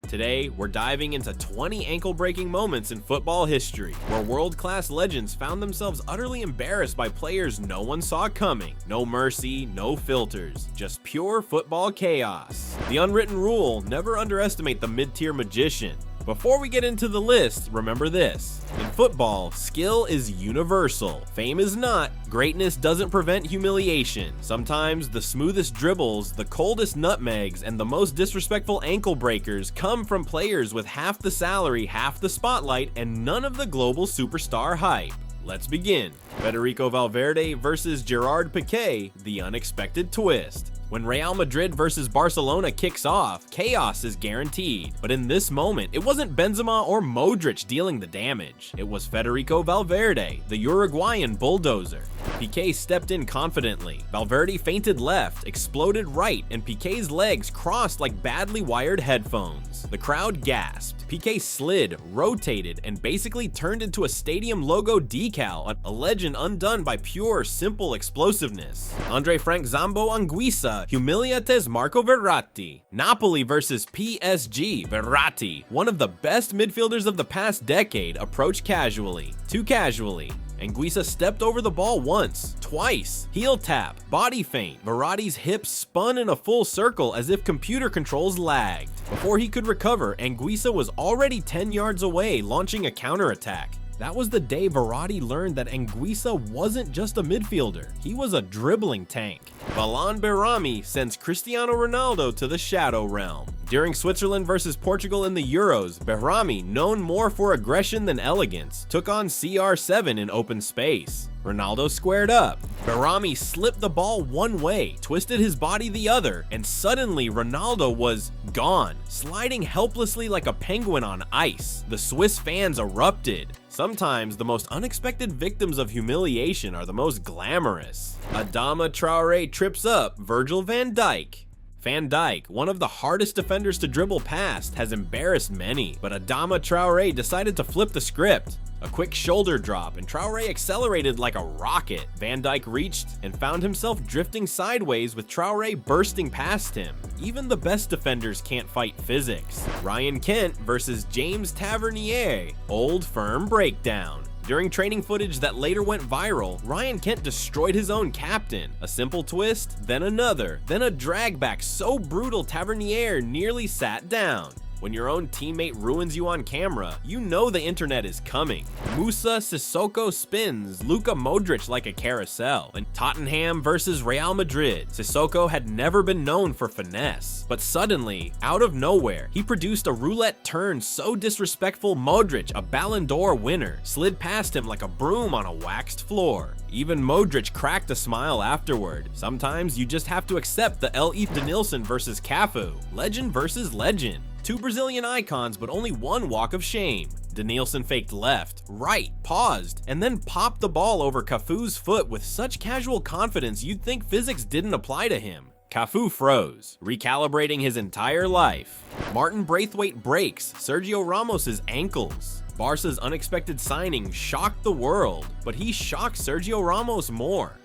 Today, we're diving into 20 ankle-breaking moments in football history, where world-class legends found themselves utterly embarrassed by players no one saw coming. No mercy, no filters, just pure football chaos. The unwritten rule: never underestimate the mid-tier magician. Before we get into the list, remember this. In football, skill is universal. Fame is not. Greatness doesn't prevent humiliation. Sometimes the smoothest dribbles, the coldest nutmegs, and the most disrespectful ankle breakers come from players with half the salary, half the spotlight, and none of the global superstar hype. Let's begin. Federico Valverde versus Gerard Piqué, the unexpected twist. When Real Madrid versus Barcelona kicks off, chaos is guaranteed. But in this moment, it wasn't Benzema or Modric dealing the damage. It was Federico Valverde, the Uruguayan bulldozer. Piqué stepped in confidently. Valverde feinted left, exploded right, and Piqué's legs crossed like badly wired headphones. The crowd gasped. Piqué slid, rotated, and basically turned into a stadium logo decal, a legend undone by pure, simple explosiveness. Andre Frank Zambo Anguissa humiliates Marco Verratti. Napoli versus PSG. Verratti, one of the best midfielders of the past decade, approached casually. Too casually. Anguissa stepped over the ball once, twice, heel tap, body feint. Verratti's hips spun in a full circle as if computer controls lagged. Before he could recover, Anguissa was already 10 yards away, launching a counterattack. That was the day Verratti learned that Anguissa wasn't just a midfielder, he was a dribbling tank. Valon Behrami sends Cristiano Ronaldo to the shadow realm. During Switzerland versus Portugal in the Euros, Behrami, known more for aggression than elegance, took on CR7 in open space. Ronaldo squared up. Behrami slipped the ball one way, twisted his body the other, and suddenly Ronaldo was gone, sliding helplessly like a penguin on ice. The Swiss fans erupted. Sometimes the most unexpected victims of humiliation are the most glamorous. Adama Traoré trips up Virgil van Dijk. Van Dijk, one of the hardest defenders to dribble past, has embarrassed many, but Adama Traoré decided to flip the script. A quick shoulder drop, and Traoré accelerated like a rocket. Van Dijk reached and found himself drifting sideways with Traoré bursting past him. Even the best defenders can't fight physics. Ryan Kent versus James Tavernier. Old Firm breakdown. During training footage that later went viral, Ryan Kent destroyed his own captain. A simple twist, then another, then a drag back so brutal Tavernier nearly sat down. When your own teammate ruins you on camera, you know the internet is coming. Moussa Sissoko spins Luka Modric like a carousel. And Tottenham versus Real Madrid. Sissoko had never been known for finesse, but suddenly, out of nowhere, he produced a roulette turn so disrespectful Modric, a Ballon d'Or winner, slid past him like a broom on a waxed floor. Even Modric cracked a smile afterward. Sometimes you just have to accept the Elif Denilson versus Cafu. Legend versus legend. Two Brazilian icons, but only one walk of shame. Denilson faked left, right, paused, and then popped the ball over Cafu's foot with such casual confidence you'd think physics didn't apply to him. Cafu froze, recalibrating his entire life. Martin Braithwaite breaks Sergio Ramos's ankles. Barca's unexpected signing shocked the world, but he shocked Sergio Ramos more.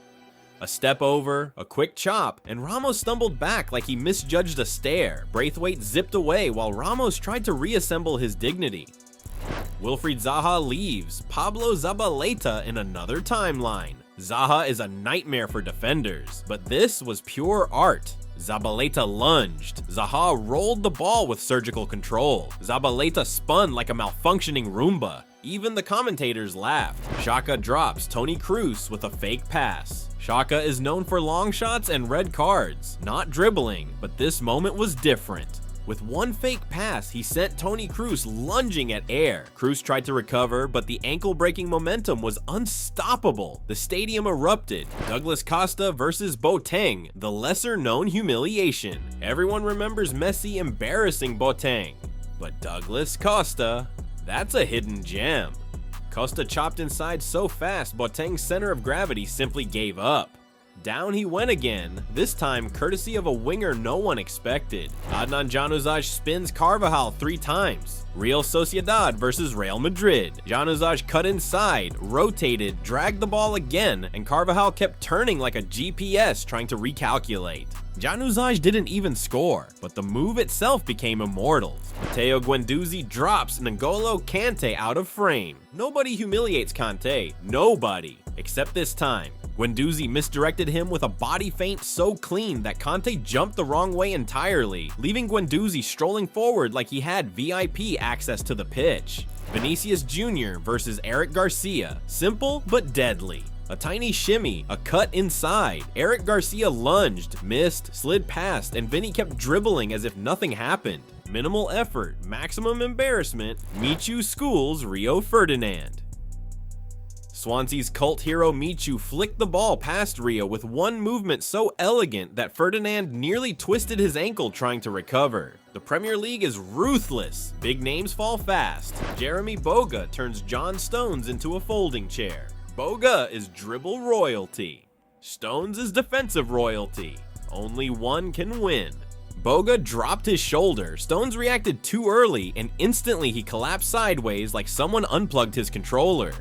A step over, a quick chop, and Ramos stumbled back like he misjudged a stare. Braithwaite zipped away while Ramos tried to reassemble his dignity. Wilfried Zaha leaves Pablo Zabaleta in another timeline. Zaha is a nightmare for defenders, but this was pure art. Zabaleta lunged. Zaha rolled the ball with surgical control. Zabaleta spun like a malfunctioning Roomba. Even the commentators laughed. Xhaka drops Toni Kroos with a fake pass. Xhaka is known for long shots and red cards, not dribbling, but this moment was different. With one fake pass, he sent Toni Kroos lunging at air. Kroos tried to recover, but the ankle-breaking momentum was unstoppable. The stadium erupted. Douglas Costa versus Boateng, the lesser-known humiliation. Everyone remembers Messi embarrassing Boateng, but Douglas Costa, that's a hidden gem. Costa chopped inside so fast, Boateng's center of gravity simply gave up. Down he went again, this time courtesy of a winger no one expected. Adnan Januzaj spins Carvajal 3 times. Real Sociedad versus Real Madrid. Januzaj cut inside, rotated, dragged the ball again, and Carvajal kept turning like a GPS trying to recalculate. Januzaj didn't even score, but the move itself became immortal. Matteo Guendouzi drops N'Golo Kante out of frame. Nobody humiliates Kante, nobody, except this time. Guendouzi misdirected him with a body feint so clean that Kante jumped the wrong way entirely, leaving Guendouzi strolling forward like he had VIP access to the pitch. Vinicius Jr. versus Eric Garcia. Simple but deadly. A tiny shimmy, a cut inside. Eric Garcia lunged, missed, slid past, and Vinny kept dribbling as if nothing happened. Minimal effort, maximum embarrassment. Michu schools Rio Ferdinand. Swansea's cult hero Michu flicked the ball past Rio with one movement so elegant that Ferdinand nearly twisted his ankle trying to recover. The Premier League is ruthless. Big names fall fast. Jeremy Boga turns John Stones into a folding chair. Boga is dribble royalty. Stones is defensive royalty. Only one can win. Boga dropped his shoulder. Stones reacted too early, and instantly he collapsed sideways like someone unplugged his controller.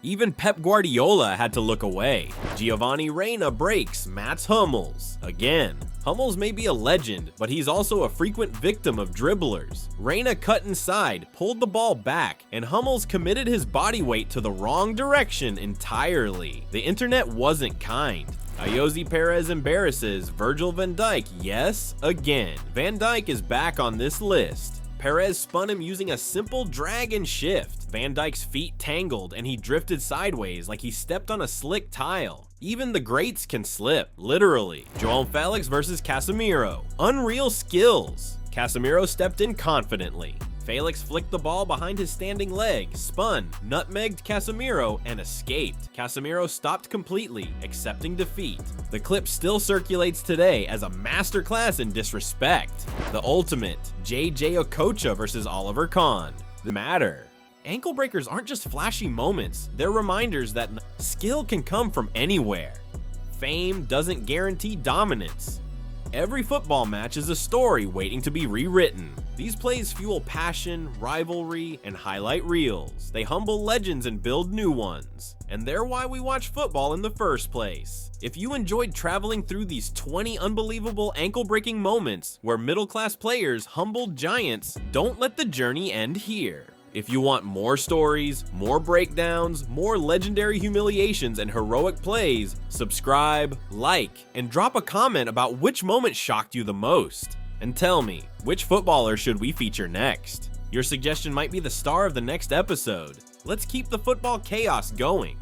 Even Pep Guardiola had to look away. Giovanni Reina breaks Mats Hummels. Again, Hummels may be a legend, but he's also a frequent victim of dribblers. Reina cut inside, pulled the ball back, and Hummels committed his body weight to the wrong direction entirely. The internet wasn't kind. Ayoze Perez embarrasses Virgil van Dijk, yes, again. Van Dijk is back on this list. Perez spun him using a simple drag and shift. Van Dijk's feet tangled and he drifted sideways like he stepped on a slick tile. Even the greats can slip, literally. João Felix versus Casemiro. Unreal skills. Casemiro stepped in confidently. Felix flicked the ball behind his standing leg, spun, nutmegged Casemiro, and escaped. Casemiro stopped completely, accepting defeat. The clip still circulates today as a masterclass in disrespect. The ultimate, JJ Okocha versus Oliver Kahn. The matter. Ankle breakers aren't just flashy moments, they're reminders that skill can come from anywhere. Fame doesn't guarantee dominance. Every football match is a story waiting to be rewritten. These plays fuel passion, rivalry, and highlight reels. They humble legends and build new ones. And they're why we watch football in the first place. If you enjoyed traveling through these 20 unbelievable ankle-breaking moments where middle-class players humbled giants, don't let the journey end here. If you want more stories, more breakdowns, more legendary humiliations and heroic plays, subscribe, like, and drop a comment about which moment shocked you the most. And tell me, which footballer should we feature next? Your suggestion might be the star of the next episode. Let's keep the football chaos going.